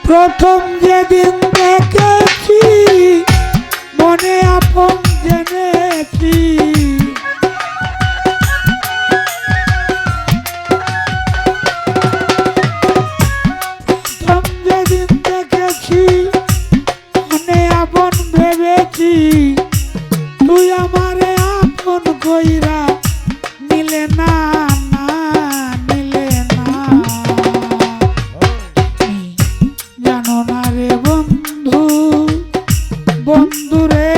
প্রথম যেদিন দেখেছি মনে আপন জেনেছি, প্রথম যেদিন দেখেছি মনে আপন ভেবেছি, তুই আমারে আপন কইরা নিলে না বন্ধুরে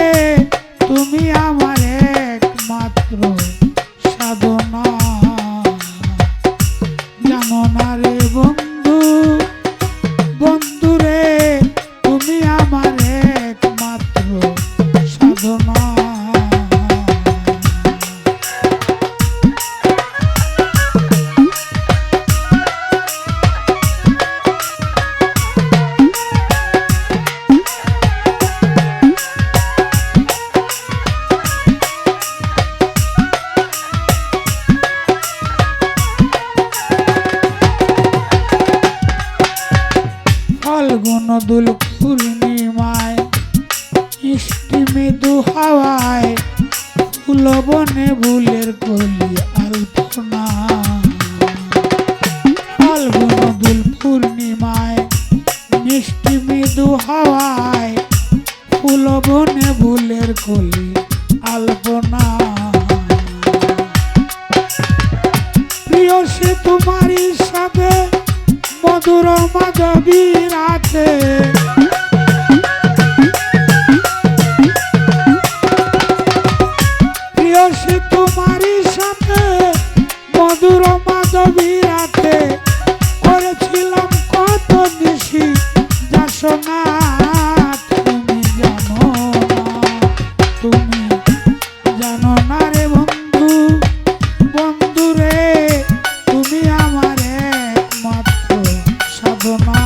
তুমি আমার একমাত্র সাধনা, জানো না রে বন্ধু, বন্ধুরে তুমি আমার একমাত্র সাধনা। ফাল্গুন দুল পূর্ণিমায় মিষ্টি মৃদু হাওয়ায় ফুল বনে ফুলের কলি আলপনা, ফাল্গুন দুল পূর্ণিমায় মিষ্টি মৃদু হাওয়ায় ফুল বনে ফুলের কলি আলপনা। প্রিয় সে তোমারই সাথে মধুর মাধবী রাতে, প্রিয় সে তোমারই সাথে মধুর মাধবী রাতে, করেছিলাম কত নিশি যাসো না, তুমি জানো না, তুমি জানো না রে বন্ধু, বন্ধুরে তুমি আমার একমাত্র সাধনা।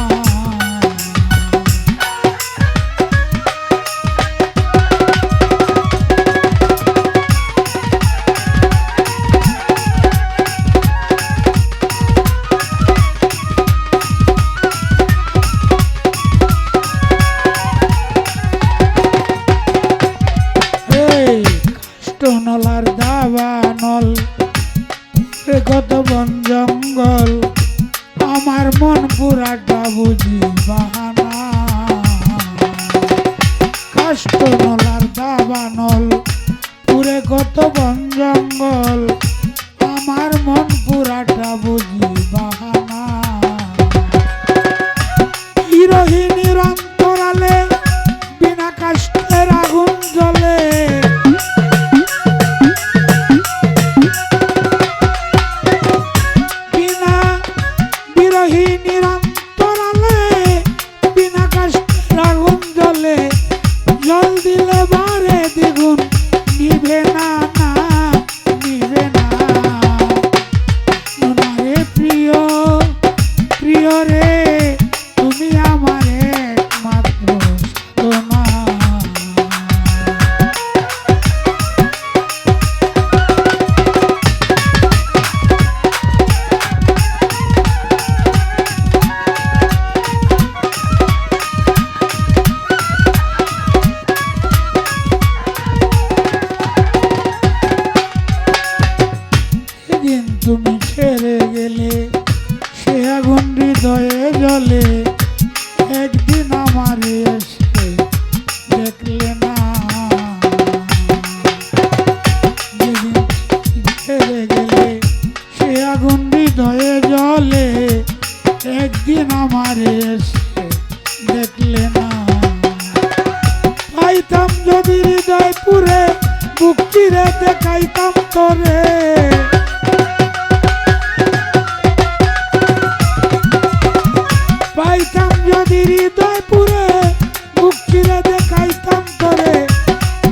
নলার দাবানল কত বন জঙ্গল, আমার মন পুরাটা বুঝি বাহানা, কাষ্ট নলার দাবানল পুরে কত বন জঙ্গল, আমার মন পুরাটা বুঝি বাহানা। হিরোহিনীর অন্তরালে বিনা কাষ্টের আগুন জ্বলে, বিরোহিনীর অন্তরালে বিনা কাষ্টের আগুন জ্বলে, জল দিলে বারে দ্বিগুণ নিভে না, নিভে না। রে প্রিয়, প্রিয় রে তুমি আমার একমাত্র সাধনা। তুমি ছেড়ে গেলে সে আগুন হৃদয়ে জ্বলে, একদিন আমার এসে দেখলে না, যেদিন ছেড়ে গেলে সে আগুন হৃদয়ে জ্বলে, একদিন আমার এসে দেখলে না। পাইতাম যদি হৃদয় পুরে বুক চিরে দেখাইতাম তোরে, পাইতাম যদি হৃদয় পুরে বুক চিরে দেখাইতাম তোরে,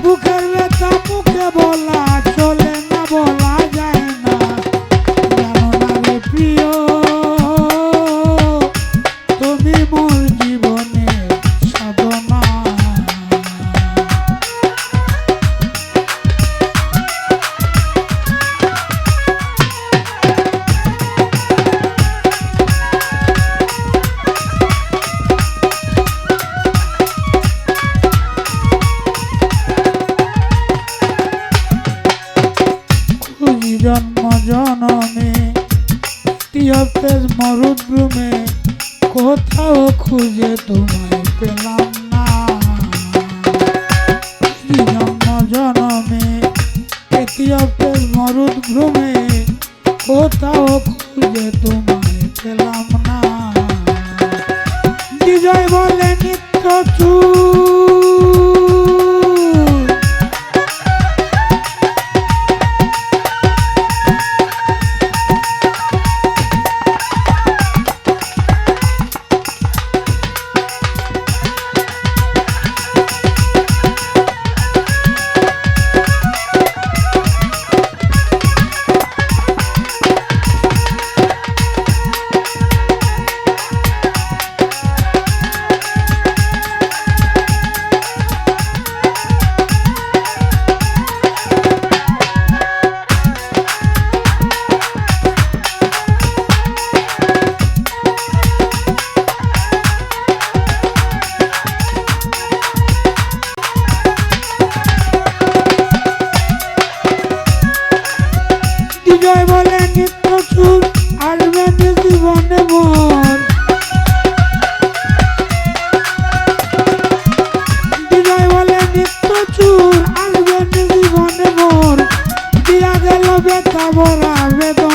বুকের ব্যথা মুখে বলা চলে না, বলা যায় না, জানো না রে প্রিয়, তুমি মোর জীবনে সাধনা। জন্ম জনমে তিয়াতের মরুদ্রুমে কোথাও খুঁজে তোমায় পেলাম না। জন্ম জনমে তিয়াতের মরুদ্রুমে কোথাও খুঁজে তোমায় পেলাম না। বিজয় বলে নিত্য বিজয় বলে নিত্য সুর আসবে জীবনে মোর। বিজয় বলে নিত্য সুর আসবে জীবনে মোর। দিয়া গেল বেতা ভরা বেদনা।